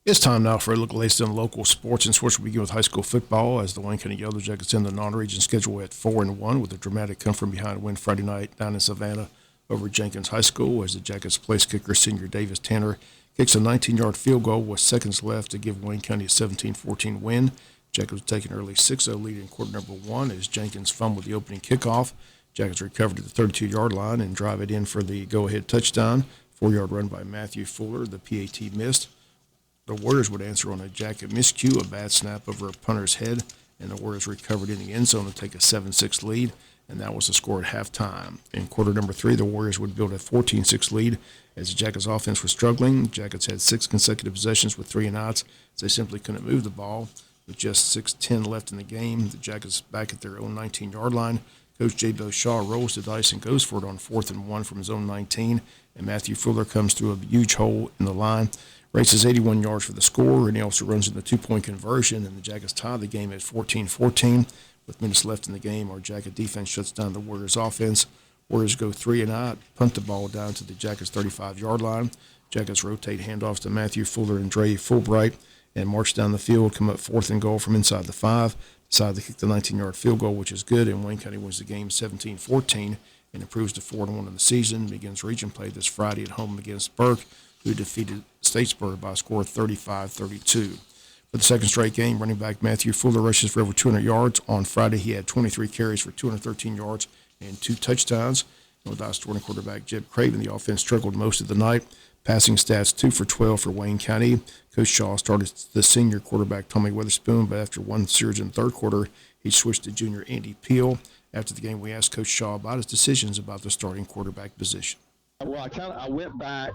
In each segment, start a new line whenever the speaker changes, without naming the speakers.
It's time now for a look at the latest in local sports. And sports will begin with high school football as the Wayne County Yellow Jackets end the non-region schedule at 4-1 with a dramatic come-from-behind win Friday night down in Savannah over Jenkins High School as the Jackets place kicker senior Davis Tanner kicks a 19-yard field goal with seconds left to give Wayne County a 17-14 win. Jackets take an early 6-0 lead in quarter number one as Jenkins fumbled the opening kickoff. Jackets recovered at the 32-yard line and drive it in for the go-ahead touchdown. 4-yard run by Matthew Fuller. The PAT missed. The Warriors would answer on a Jacket miscue, a bad snap over a punter's head, and the Warriors recovered in the end zone to take a 7-6 lead, and that was the score at halftime. In quarter number three, the Warriors would build a 14-6 lead as the Jackets' offense was struggling. The Jackets had 6 consecutive possessions with 3 and outs as they simply couldn't move the ball. With just 6:10 left in the game, the Jackets back at their own 19-yard line. Coach J. Bo Shaw rolls the dice and goes for it on 4th and 1 from his own 19, and Matthew Fuller comes through a huge hole in the line. Races 81 yards for the score, and he also runs in the 2-point conversion, and the Jackets tie the game at 14-14. With minutes left in the game, our Jacket defense shuts down the Warriors' offense. Warriors go 3 and out, punt the ball down to the Jackets' 35-yard line. Jackets rotate handoffs to Matthew Fuller and Dre Fulbright and march down the field, come up 4th and goal from inside the 5. Decide to kick the 19-yard field goal, which is good, and Wayne County wins the game 17-14 and improves to 4-1 in the season. Begins region play this Friday at home against Burke, who defeated Statesboro by a score of 35-32. For the second straight game, running back Matthew Fuller rushes for over 200 yards. On Friday, he had 23 carries for 213 yards and 2 touchdowns. And without starting quarterback Jeb Craven, the offense struggled most of the night. Passing stats 2 for 12 for Wayne County. Coach Shaw started the senior quarterback Tommy Witherspoon, but after one series in the third quarter, he switched to junior Andy Peel. After the game, we asked Coach Shaw about his decisions about the starting quarterback position.
Well, I went back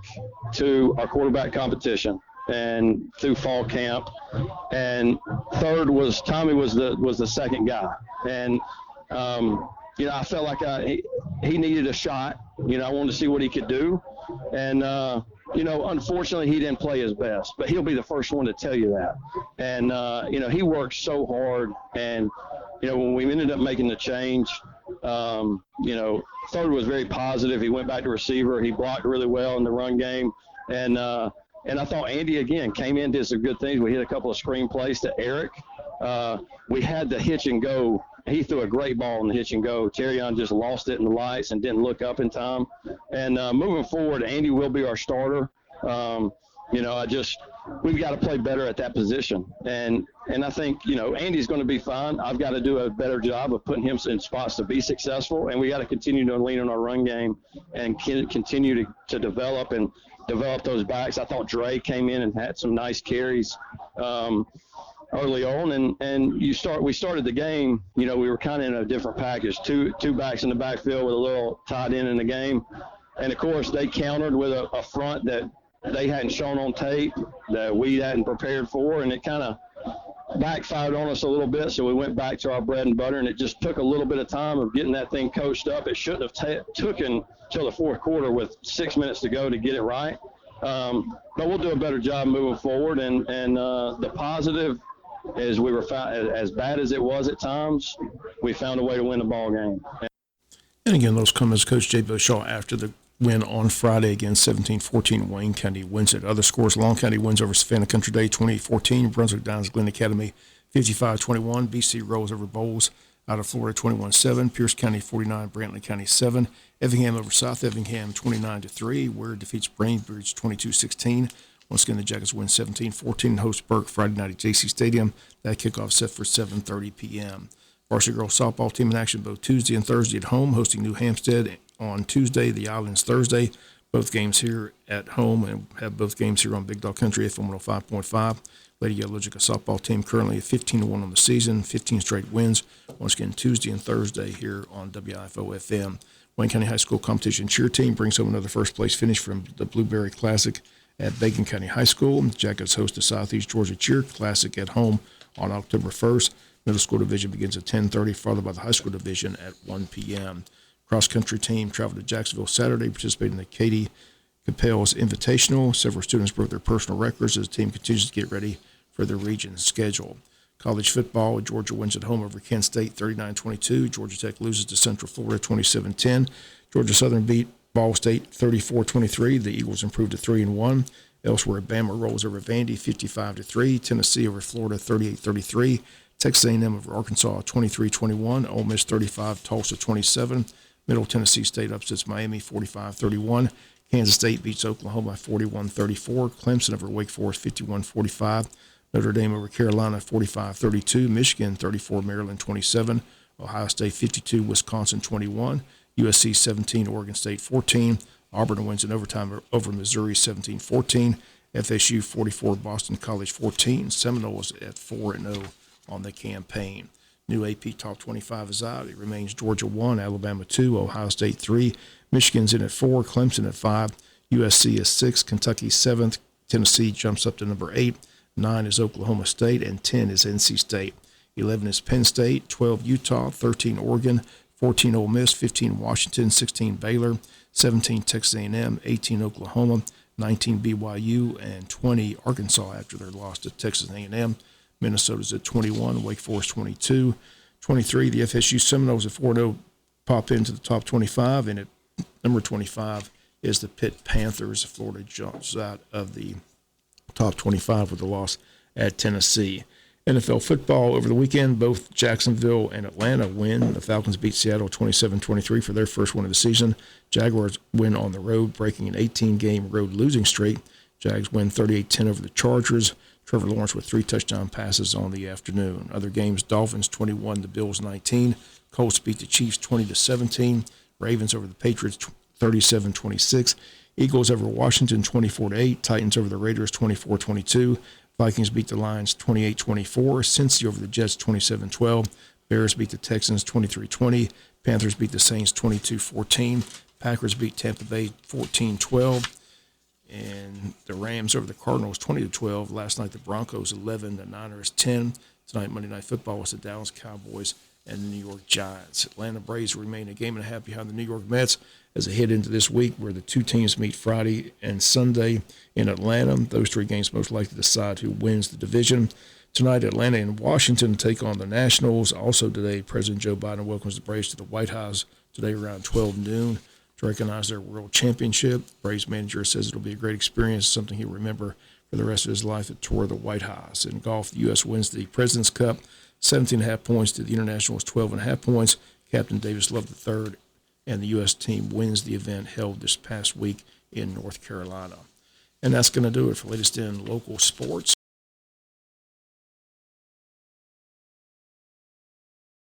to our quarterback competition and through fall camp, and third was Tommy was the second guy, and I felt like he needed a shot. I wanted to see what he could do, and unfortunately he didn't play his best, but he'll be the first one to tell you that. And he worked so hard, and when we ended up making the change, third was very positive. He went back to receiver. He blocked really well in the run game. And I thought Andy, again, came in, did some good things. We hit a couple of screen plays to Eric. We had the hitch and go. He threw a great ball in the hitch and go. Terrion just lost it in the lights and didn't look up in time. And moving forward, Andy will be our starter. We've got to play better at that position. And I think, Andy's going to be fine. I've got to do a better job of putting him in spots to be successful. And we got to continue to lean on our run game and continue to develop those backs. I thought Dre came in and had some nice carries early on. And we started the game, we were kind of in a different package. Two backs in the backfield with a little tight end in the game. And, of course, they countered with a front that they hadn't shown on tape, that we hadn't prepared for, and it kind of backfired on us a little bit. So we went back to our bread and butter, and it just took a little bit of time of getting that thing coached up. It shouldn't have taken till the fourth quarter with 6 minutes to go to get it right. But we'll do a better job moving forward. And the positive is we were as bad as it was at times, we found a way to win the ball game.
And again, those comments, Coach J. Bo Shaw, after the win on Friday against 17-14. Wayne County wins it. Other scores: Long County wins over Savannah Country Day 28-14. Brunswick Downs Glen Academy 55-21. BC rolls over Bowles out of Florida 21-7. Pierce County 49, Brantley County 7. Effingham over South Effingham 29-3. Ware defeats Bainbridge 22-16. Once again, the Jackets win 17-14 and host Burke Friday night at JC Stadium. That kickoff set for 7:30 p.m. Varsity girls softball team in action both Tuesday and Thursday at home, hosting New Hampstead on Tuesday, the Islands Thursday. Both games here at home, and have both games here on Big Dog Country, FM 105.5. Lady Yellow Jacket softball team currently at 15-1 on the season, 15 straight wins. Once again, Tuesday and Thursday here on WIFO-FM. Wayne County High School competition cheer team brings home another first-place finish from the Blueberry Classic at Bacon County High School. The Jackets host the Southeast Georgia Cheer Classic at home on October 1st. Middle school division begins at 10:30, followed by the high school division at 1 p.m. Cross-country team traveled to Jacksonville Saturday, participating in the Katie Capel's Invitational. Several students broke their personal records as the team continues to get ready for the region's schedule. College football, Georgia wins at home over Kent State 39-22. Georgia Tech loses to Central Florida 27-10. Georgia Southern beat Ball State 34-23. The Eagles improved to 3-1. Elsewhere, Bama rolls over Vandy 55-3. Tennessee over Florida 38-33. Texas A&M over Arkansas 23-21. Ole Miss 35, Tulsa 27. Middle Tennessee State upsets Miami 45-31. Kansas State beats Oklahoma 41-34. Clemson over Wake Forest 51-45. Notre Dame over Carolina 45-32. Michigan 34, Maryland 27. Ohio State 52, Wisconsin 21. USC 17, Oregon State 14. Auburn wins in overtime over Missouri 17-14. FSU 44, Boston College 14. Seminoles at 4-0 on the campaign. New AP Top 25 is out. It remains Georgia 1, Alabama 2, Ohio State 3. Michigan's in at 4, Clemson at 5. USC is 6, Kentucky 7th. Tennessee jumps up to number 8. 9 is Oklahoma State, and 10 is NC State. 11 is Penn State, 12 Utah, 13 Oregon, 14 Ole Miss, 15 Washington, 16 Baylor, 17 Texas A&M, 18 Oklahoma, 19 BYU, and 20 Arkansas after their loss to Texas A&M. Minnesota's at 21, Wake Forest 22. 23, the FSU Seminoles at 4-0 pop into the top 25, and at number 25 is the Pitt Panthers. Florida jumps out of the top 25 with a loss at Tennessee. NFL football over the weekend, both Jacksonville and Atlanta win. The Falcons beat Seattle 27-23 for their first win of the season. Jaguars win on the road, breaking an 18-game road losing streak. Jags win 38-10 over the Chargers. Trevor Lawrence with 3 touchdown passes on the afternoon. Other games, Dolphins 21, the Bills 19. Colts beat the Chiefs 20-17. Ravens over the Patriots 37-26. Eagles over Washington 24-8. Titans over the Raiders 24-22. Vikings beat the Lions 28-24. Cincy over the Jets 27-12. Bears beat the Texans 23-20. Panthers beat the Saints 22-14. Packers beat Tampa Bay 14-12. And the Rams over the Cardinals 20-12. Last night the Broncos 11, the Niners 10. Tonight Monday Night Football was the Dallas Cowboys and the New York Giants. Atlanta Braves remain a game and a half behind the New York Mets as they head into this week where the two teams meet Friday and Sunday in Atlanta. Those 3 games most likely to decide who wins the division. Tonight, Atlanta and Washington take on the Nationals. Also today, President Joe Biden welcomes the Braves to the White House today around 12 noon to recognize their world championship. Braves manager says it'll be a great experience, something he'll remember for the rest of his life at tour of the White House. In golf, the U.S. wins the President's Cup, 17.5 points to the Internationals, 12.5 points. Captain Davis Love III and the U.S. team wins the event held this past week in North Carolina. And that's going to do it for latest in local sports.